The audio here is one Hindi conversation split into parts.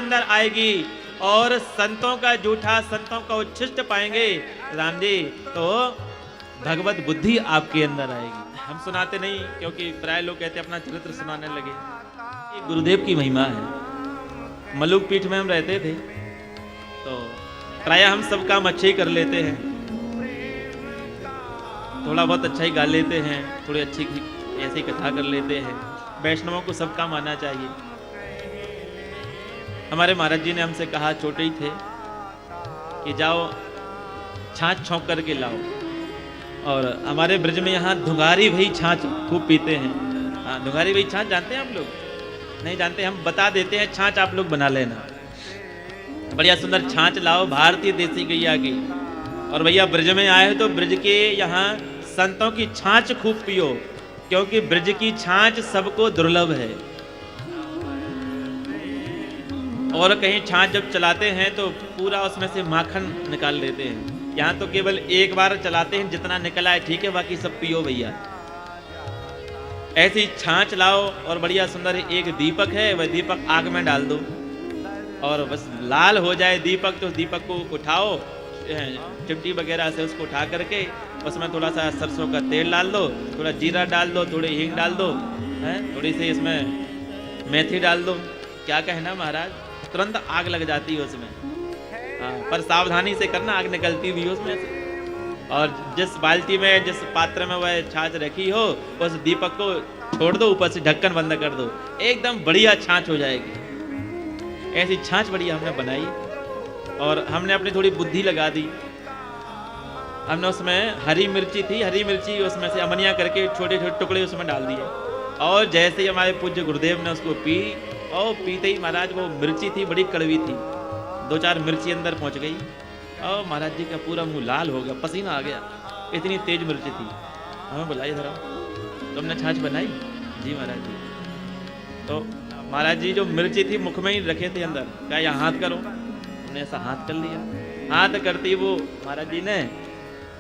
अंदर आएगी और संतों का जूठा, संतों का उच्छिष्ट पाएंगे राम जी, तो भगवत बुद्धि आपके अंदर आएगी। हम सुनाते नहीं, क्योंकि प्राय लोग कहते अपना चरित्र सुनाने लगे। ये गुरुदेव की महिमा है। मलुक पीठ में हम रहते थे, तो प्राय हम सब काम अच्छे ही कर लेते हैं, थोड़ा बहुत अच्छा ही गा लेते हैं, थोड़ी अच्छी ऐसी कथा कर लेते हैं। वैष्णवों को सब काम आना चाहिए। हमारे महाराज जी ने हमसे कहा, छोटे ही थे, कि जाओ छाछ छौंक करके लाओ। और हमारे ब्रज में यहाँ धुंगारी भाई छाछ खूब पीते हैं। हाँ, धुंगारी भाई छाछ जानते हैं आप लोग? नहीं जानते, हम बता देते हैं, छाछ आप लोग बना लेना। बढ़िया सुंदर छाछ लाओ, भारतीय देसी गैया की। और भैया ब्रज में आए हो तो ब्रज के यहाँ संतों की छाछ खूब पियो, क्योंकि ब्रज की छाछ सबको दुर्लभ है। और कहीं छाछ जब चलाते हैं तो पूरा उसमें से माखन निकाल लेते हैं। यहाँ तो केवल एक बार चलाते हैं, जितना निकला है ठीक है, बाकी सब पियो भैया। ऐसी छाछ लाओ और बढ़िया सुंदर एक दीपक है, वह दीपक आग में डाल दो और बस लाल हो जाए दीपक, तो दीपक को उठाओ, चिमटी वगैरह से उसको उठा करके उसमें थोड़ा सा सरसों का तेल डाल दो, थोड़ा जीरा डाल दो, थोड़ी हींग डाल दो, थोड़ी सी इसमें मेथी डाल दो। क्या कहना महाराज, तुरंत आग लग जाती है उसमें। हाँ, पर सावधानी से करना, आग निकलती भी है उसमें से। और जिस बाल्टी में, जिस पात्र में वह छाछ रखी हो, उस दीपक को छोड़ दो, ऊपर से ढक्कन बंद कर दो, एकदम बढ़िया छाछ हो जाएगी। ऐसी छाछ बढ़िया हमने बनाई और हमने अपनी थोड़ी बुद्धि लगा दी। हमने उसमें हरी मिर्ची थी, हरी मिर्ची उसमें से अमनिया करके छोटे छोटे टुकड़े उसमें डाल दिए। और जैसे ही हमारे पूज्य गुरुदेव ने उसको पी, और पीते ही महाराज वो मिर्ची थी बड़ी कड़वी थी, 2-4 मिर्ची अंदर पहुंच गई और महाराज जी का पूरा मुंह लाल हो गया, पसीना आ गया, इतनी तेज मिर्ची थी। हमें बुलाई, इधर आओ, तुमने छाछ बनाई? जी महाराज जी। तो महाराज जी जो मिर्ची थी मुख में ही रखे थे अंदर, क्या यहाँ हाथ करो? हमने ऐसा हाथ कर लिया। हाथ करती वो महाराज जी ने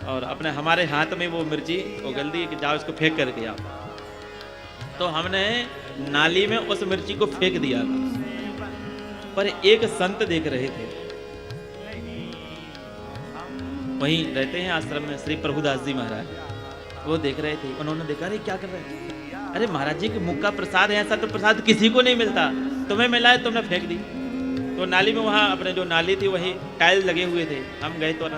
और अपने हमारे हाथ में वो मिर्ची उगल दी कि जाओ इसको फेंक करके आओ। तो हमने नाली में उस मिर्ची को फेंक दिया, पर एक संत देख रहे थे, वहीं रहते हैं आश्रम में, श्री प्रभुदास जी महाराज, वो देख रहे थे। उन्होंने देखा, अरे क्या कर रहे हैं? अरे महाराज जी के मुख का प्रसाद है, ऐसा तो प्रसाद किसी को नहीं मिलता, तुम्हें मिला है, तुमने फेंक दी। तो नाली में, वहाँ अपने जो नाली थी वही टाइल लगे हुए थे, हम गए तो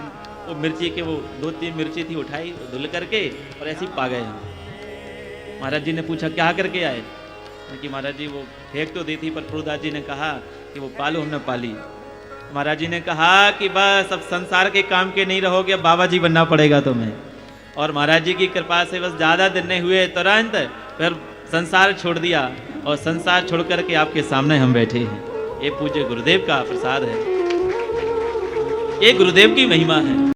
वो मिर्ची के, वो 2-3 मिर्ची थी, उठाई धुल करके और ऐसे ही पा गए हम। महाराज जी ने पूछा क्या करके आए? कि महाराज जी वो फेंक तो दी थी, पर प्रभुदास जी ने कहा कि वो पालो, हमने पाली। महाराज जी ने कहा कि बस अब संसार के काम के नहीं रहोगे, बाबा जी बनना पड़ेगा तुम्हें। और महाराज जी की कृपा से बस ज़्यादा दिन नहीं हुए, तुरंत फिर संसार छोड़ दिया और संसार छोड़ करके आपके सामने हम बैठे हैं। ये पूज्य गुरुदेव का प्रसाद है, ये गुरुदेव की महिमा है।